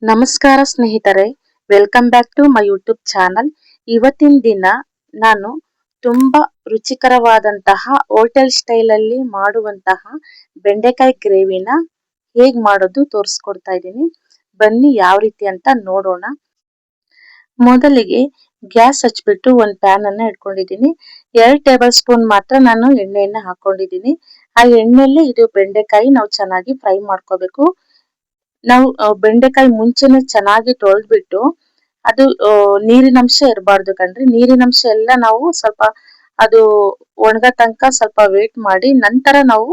ನಮಸ್ಕಾರ ಸ್ನೇಹಿತರೆ, welcome back to my YouTube channel. ಇವತ್ತಿನ ದಿನ ನಾನು ತುಂಬಾ ರುಚಿಕರವಾದಂತಹ ಹೋಟೆಲ್ ಸ್ಟೈಲ್ ಅಲ್ಲಿ ಮಾಡುವಂತಹ ಬೆಂಡೆಕಾಯಿ ಗ್ರೇವಿನ ಹೇಗ್ ಮಾಡೋದು ತೋರಿಸ್ಕೊಡ್ತಾ ಇದ್ದೀನಿ. ಬನ್ನಿ ಯಾವ ರೀತಿ ಅಂತ ನೋಡೋಣ. ಮೊದಲಿಗೆ ಗ್ಯಾಸ್ ಹಚ್ಬಿಟ್ಟು ಒಂದು ಪ್ಯಾನ್ ಅನ್ನ ಇಟ್ಕೊಂಡಿದ್ದೀನಿ. 2 ಟೇಬಲ್ ಸ್ಪೂನ್ ಮಾತ್ರ ನಾನು ಎಣ್ಣೆಯನ್ನ ಹಾಕೊಂಡಿದ್ದೀನಿ. ಆ ಎಣ್ಣೆಯಲ್ಲಿ ಇದು ಬೆಂಡೆಕಾಯಿ ನಾವು ಚೆನ್ನಾಗಿ ಫ್ರೈ ಮಾಡ್ಕೋಬೇಕು. ನಾವು ಬೆಂಡೆಕಾಯಿ ಮುಂಚೆನೆ ಚೆನ್ನಾಗಿ ತೊಳೆದ್ಬಿಟ್ಟು ಅದು ನೀರಿನಂಶ ಇರಬಾರ್ದು ಕಣ್ರಿ. ನೀರಿನಂಶ ಎಲ್ಲ ನಾವು ಸ್ವಲ್ಪ ಅದು ಒಣಗ ತನಕ ಸ್ವಲ್ಪ ವೇಟ್ ಮಾಡಿ ನಂತರ ನಾವು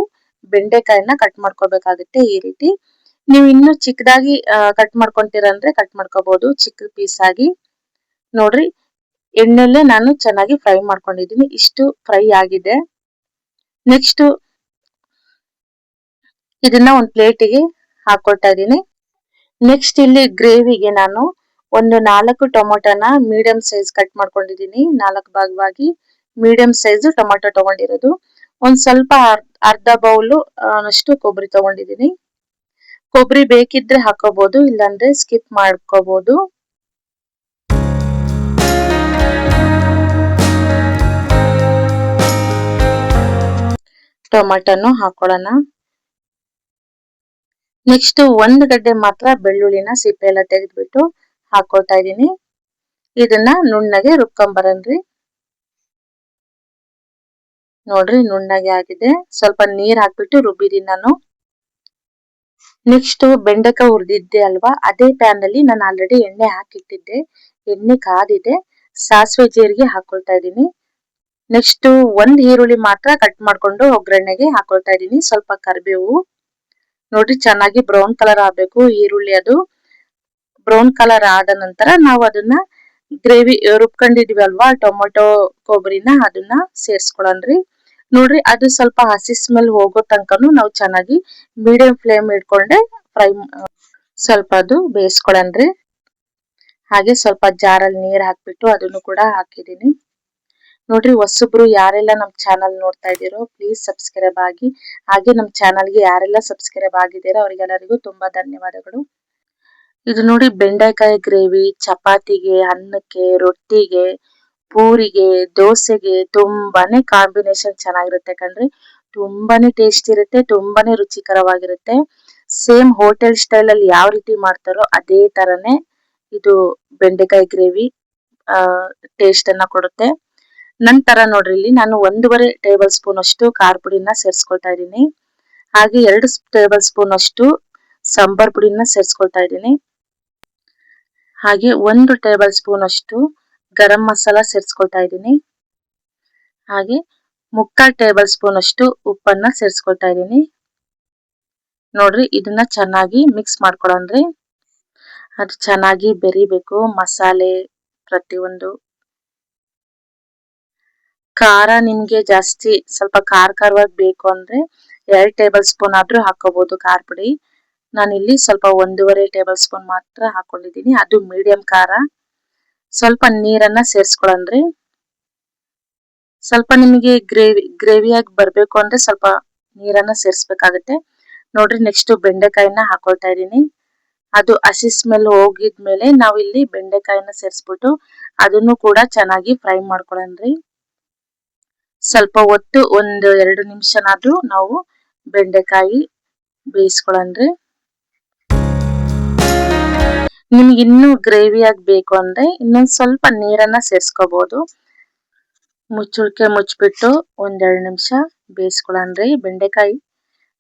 ಬೆಂಡೆಕಾಯಿನ ಕಟ್ ಮಾಡ್ಕೋಬೇಕಾಗುತ್ತೆ. ಈ ರೀತಿ ನೀವು ಇನ್ನು ಚಿಕ್ಕದಾಗಿ ಕಟ್ ಮಾಡ್ಕೊಂತೀರಂದ್ರೆ ಕಟ್ ಮಾಡ್ಕೋಬಹುದು, ಚಿಕ್ಕ ಪೀಸ್ ಆಗಿ. ನೋಡ್ರಿ, ಎಣ್ಣೆಲ್ಲೇ ನಾನು ಚೆನ್ನಾಗಿ ಫ್ರೈ ಮಾಡ್ಕೊಂಡಿದ್ದೀನಿ. ಇಷ್ಟು ಫ್ರೈ ಆಗಿದೆ. ನೆಕ್ಸ್ಟ್ ಇದನ್ನ ಒಂದು ಪ್ಲೇಟಿಗೆ ಹಾಕೊಳ್ತಾ ಇದ್ದೀನಿ. ನೆಕ್ಸ್ಟ್ ಇಲ್ಲಿ ಗ್ರೇವಿಗೆ ನಾನು ಒಂದು 4 ಟೊಮೊಟೊನ ಮೀಡಿಯಂ ಸೈಜ್ ಕಟ್ ಮಾಡ್ಕೊಂಡಿದ್ದೀನಿ. 4 ಭಾಗವಾಗಿ ಮೀಡಿಯಂ ಸೈಜ್ ಟೊಮೊಟೊ ತಗೊಂಡಿರೋದು. ಒಂದ್ ಸ್ವಲ್ಪ ಅರ್ಧ ಬೌಲ್ ಅಷ್ಟು ಕೊಬ್ಬರಿ ತಗೊಂಡಿದ್ದೀನಿ. ಕೊಬ್ಬರಿ ಬೇಕಿದ್ರೆ ಹಾಕೋಬಹುದು, ಇಲ್ಲಾಂದ್ರೆ ಸ್ಕಿಪ್ ಮಾಡ್ಕೋಬಹುದು. ಟೊಮೊಟೊನು ಹಾಕೊಳ್ಳೋಣ. ನೆಕ್ಸ್ಟ್ 1 ಗಡ್ಡೆ ಮಾತ್ರ ಬೆಳ್ಳುಳ್ಳಿನ ಸಿಪ್ಪೆ ಎಲ್ಲ ತೆಗೆದ್ಬಿಟ್ಟು ಹಾಕೊಳ್ತಾ ಇದ್ದೀನಿ. ಇದನ್ನ ನುಣ್ಣಗೆ ರುಬ್ಕೊಂಬರನ್ರಿ. ನೋಡ್ರಿ, ನುಣ್ಣಗೆ ಆಗಿದೆ. ಸ್ವಲ್ಪ ನೀರ್ ಹಾಕ್ಬಿಟ್ಟು ರುಬ್ಬಿದೀನಿ ನಾನು. ನೆಕ್ಸ್ಟ್ ಬೆಂಡೆಕಾಯಿ ಹುರಿದಿದ್ದೆ ಅಲ್ವಾ, ಅದೇ ಪ್ಯಾನ್ ಅಲ್ಲಿ ನಾನು ಆಲ್ರೆಡಿ ಎಣ್ಣೆ ಹಾಕಿಟ್ಟಿದ್ದೆ. ಎಣ್ಣೆ ಕಾದಿದೆ. ಸಾಸಿವೆ ಜೀರಿಗೆ ಹಾಕೊಳ್ತಾ ಇದ್ದೀನಿ. ನೆಕ್ಸ್ಟ್ 1 ಈರುಳ್ಳಿ ಮಾತ್ರ ಕಟ್ ಮಾಡ್ಕೊಂಡು ಒಗ್ಗರಣೆಗೆ ಹಾಕೊಳ್ತಾ ಇದ್ದೀನಿ. ಸ್ವಲ್ಪ ಕರಿಬೇವು. ನೋಡ್ರಿ, ಚೆನ್ನಾಗಿ ಬ್ರೌನ್ ಕಲರ್ ಆಗ್ಬೇಕು ಈರುಳ್ಳಿ. ಅದು ಬ್ರೌನ್ ಕಲರ್ ಆದ ನಂತರ ನಾವು ಅದನ್ನ ಗ್ರೇವಿ ರುಬ್ಕೊಂಡಿದ್ವಿ ಅಲ್ವಾ ಟೊಮೊಟೊ ಕೊಬ್ಬರಿನ, ಅದನ್ನ ಸೇರ್ಸ್ಕೊಳನ್ರಿ. ನೋಡ್ರಿ, ಅದು ಸ್ವಲ್ಪ ಹಸಿ ಸ್ಮೆಲ್ ಹೋಗೋ ತನಕನು ನಾವು ಚೆನ್ನಾಗಿ ಮೀಡಿಯಂ ಫ್ಲೇಮ್ ಇಟ್ಕೊಂಡೆ ಸ್ವಲ್ಪ ಅದು ಬೇಯಿಸ್ಕೊಳನ್ರಿ. ಹಾಗೆ ಸ್ವಲ್ಪ ಜಾರಲ್ಲಿ ನೀರ್ ಹಾಕ್ಬಿಟ್ಟು ಅದನ್ನು ಕೂಡ ಹಾಕಿದೀನಿ. ನೋಡ್ರಿ, ಹೊಸಬ್ರು ಯಾರೆಲ್ಲ ನಮ್ ಚಾನಲ್ ನೋಡ್ತಾ ಇದೀರೋ ಪ್ಲೀಸ್ ಸಬ್ಸ್ಕ್ರೈಬ್ ಆಗಿ. ಹಾಗೆ ನಮ್ ಚಾನಲ್ಗೆ ಯಾರೆಲ್ಲ ಸಬ್ಸ್ಕ್ರೈಬ್ ಆಗಿದ್ದೀರಾ ಅವರಿಗೆಲ್ಲರಿಗೂ ತುಂಬಾ ಧನ್ಯವಾದಗಳು. ಇದು ನೋಡಿ, ಬೆಂಡೆಕಾಯಿ ಗ್ರೇವಿ ಚಪಾತಿಗೆ, ಅನ್ನಕ್ಕೆ, ರೊಟ್ಟಿಗೆ, ಪೂರಿಗೆ, ದೋಸೆಗೆ ತುಂಬಾನೇ ಕಾಂಬಿನೇಷನ್ ಚೆನ್ನಾಗಿರುತ್ತೆ ಕಣ್ರಿ. ತುಂಬಾನೇ ಟೇಸ್ಟ್ ಇರುತ್ತೆ, ತುಂಬಾನೇ ರುಚಿಕರವಾಗಿರುತ್ತೆ. ಸೇಮ್ ಹೋಟೆಲ್ ಸ್ಟೈಲ್ ಅಲ್ಲಿ ಯಾವ ರೀತಿ ಮಾಡ್ತಾರೋ ಅದೇ ತರನೇ ಇದು ಬೆಂಡೆಕಾಯಿ ಗ್ರೇವಿ ಟೇಸ್ಟ್ ಅನ್ನ ಕೊಡುತ್ತೆ. ನಂತರ ನೋಡ್ರಿ, ಇಲ್ಲಿ ನಾನು 1.5 ಟೇಬಲ್ ಸ್ಪೂನ್ ಅಷ್ಟು ಖಾರ ಪುಡಿನ ಸೇರಿಸ್ಕೊಳ್ತಾ ಇದ್ದೀನಿ. ಹಾಗೆ 2 ಟೇಬಲ್ ಸ್ಪೂನ್ ಅಷ್ಟು ಸಾಂಬಾರ್ ಪುಡಿನ ಸೇರಿಸ್ಕೊಳ್ತಾ ಇದ್ದೀನಿ. ಹಾಗೆ 1 ಟೇಬಲ್ ಸ್ಪೂನ್ ಅಷ್ಟು ಗರಂ ಮಸಾಲ ಸೇರಿಸ್ಕೊಳ್ತಾ ಇದ್ದೀನಿ. ಹಾಗೆ 3/4 ಟೇಬಲ್ ಸ್ಪೂನ್ ಅಷ್ಟು ಉಪ್ಪನ್ನ ಸೇರಿಸ್ಕೊಳ್ತಾ ಇದ್ದೀನಿ. ನೋಡ್ರಿ, ಇದನ್ನ ಚೆನ್ನಾಗಿ ಮಿಕ್ಸ್ ಮಾಡ್ಕೊಳನ್ರಿ. ಅದು ಚೆನ್ನಾಗಿ ಬೆರಿಬೇಕು ಮಸಾಲೆ ಪ್ರತಿಯೊಂದು. ಖಾರ ನಿಮ್ಗೆ ಜಾಸ್ತಿ ಸ್ವಲ್ಪ ಖಾರವಾಗಿ ಬೇಕು ಅಂದ್ರೆ 2 ಟೇಬಲ್ ಸ್ಪೂನ್ ಆದ್ರೂ ಹಾಕೋಬಹುದು ಖಾರ ಪುಡಿ. ನಾನಿಲ್ಲಿ ಸ್ವಲ್ಪ 1.5 ಟೇಬಲ್ ಸ್ಪೂನ್ ಮಾತ್ರ ಹಾಕೊಂಡಿದ್ದೀನಿ. ಅದು ಮೀಡಿಯಂ ಖಾರ. ಸ್ವಲ್ಪ ನೀರನ್ನ ಸೇರಿಸ್ಕೊಳನ್ರಿ. ಸ್ವಲ್ಪ ನಿಮಗೆ ಗ್ರೇವಿಯಾಗಿ ಬರ್ಬೇಕು ಅಂದ್ರೆ ಸ್ವಲ್ಪ ನೀರನ್ನ ಸೇರಿಸ್ಬೇಕಾಗತ್ತೆ. ನೋಡ್ರಿ, ನೆಕ್ಸ್ಟ್ ಬೆಂಡೆಕಾಯಿನ ಹಾಕೊಳ್ತಾ ಇದ್ದೀನಿ. ಅದು ಹಸಿ ಸ್ಮೆಲ್ ಹೋಗಿದ್ಮೇಲೆ ನಾವು ಇಲ್ಲಿ ಬೆಂಡೆಕಾಯಿನ ಸೇರಿಸ್ಬಿಟ್ಟು ಅದನ್ನು ಕೂಡ ಚೆನ್ನಾಗಿ ಫ್ರೈ ಮಾಡ್ಕೊಳನ್ರಿ. ಸ್ವಲ್ಪ ಹೊತ್ತು 1-2 ನಿಮಿಷನಾದ್ರೂ ನಾವು ಬೆಂಡೆಕಾಯಿ ಬೇಯಿಸ್ಕೊಳನ್ರಿ. ನಿಮ್ಗೆ ಇನ್ನೂ ಗ್ರೇವಿಯಾಗಿ ಬೇಕು ಅಂದ್ರೆ ಇನ್ನೊಂದ್ ಸ್ವಲ್ಪ ನೀರನ್ನ ಸೇರಿಸ್ಕೋಬಹುದು. ಮುಚ್ಚಳಿಕೆ ಮುಚ್ಬಿಟ್ಟು 1-2 ನಿಮಿಷ ಬೇಯಿಸ್ಕೊಳನ್ರಿ. ಬೆಂಡೆಕಾಯಿ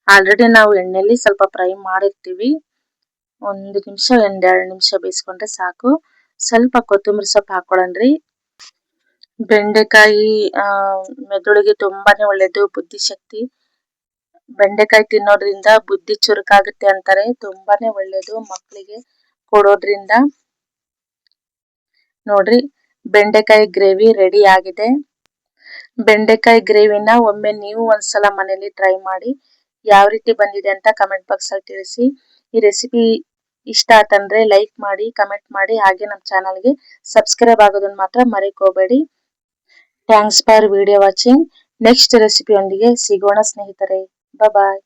ಆಲ್ರೆಡಿ ನಾವು ಎಣ್ಣೆಲಿ ಸ್ವಲ್ಪ ಫ್ರೈ ಮಾಡಿರ್ತೀವಿ. 1 ನಿಮಿಷ 1-2 ನಿಮಿಷ ಬೇಯಿಸ್ಕೊಂಡ್ರೆ ಸಾಕು. ಸ್ವಲ್ಪ ಕೊತ್ತಂಬರಿ ಸೊಪ್ಪು ಹಾಕೊಳನ್ರಿ. ಬೆಂಡೆಕಾಯಿ ಮೆದುಳಿಗೆ ತುಂಬಾನೇ ಒಳ್ಳೇದು, ಬುದ್ಧಿಶಕ್ತಿ. ಬೆಂಡೆಕಾಯಿ ತಿನ್ನೋದ್ರಿಂದ ಬುದ್ಧಿ ಚುರುಕಾಗುತ್ತೆ ಅಂತಾರೆ. ತುಂಬಾನೇ ಒಳ್ಳೇದು ಮಕ್ಕಳಿಗೆ ಕೊಡೋದ್ರಿಂದ. ನೋಡ್ರಿ, ಬೆಂಡೆಕಾಯಿ ಗ್ರೇವಿ ರೆಡಿ ಆಗಿದೆ. ಬೆಂಡೆಕಾಯಿ ಗ್ರೇವಿನ ಒಮ್ಮೆ ನೀವು ಒಂದ್ಸಲ ಮನೇಲಿ ಟ್ರೈ ಮಾಡಿ. ಯಾವ ರೀತಿ ಬಂದಿದೆ ಅಂತ ಕಮೆಂಟ್ ಬಾಕ್ಸ್ ಅಲ್ಲಿ ತಿಳಿಸಿ. ಈ ರೆಸಿಪಿ ಇಷ್ಟ ಆತಂದ್ರೆ ಲೈಕ್ ಮಾಡಿ, ಕಮೆಂಟ್ ಮಾಡಿ. ಹಾಗೆ ನಮ್ಮ ಚಾನಲ್ಗೆ ಸಬ್ಸ್ಕ್ರೈಬ್ ಆಗೋದನ್ನ ಮಾತ್ರ ಮರೆಯಕೋಬೇಡಿ. Thanks for video watching. Next ರೆಸಿಪಿಯೊಂದಿಗೆ ಸಿಗೋಣ ಸ್ನೇಹಿತರೆ. ಬಾಯ್.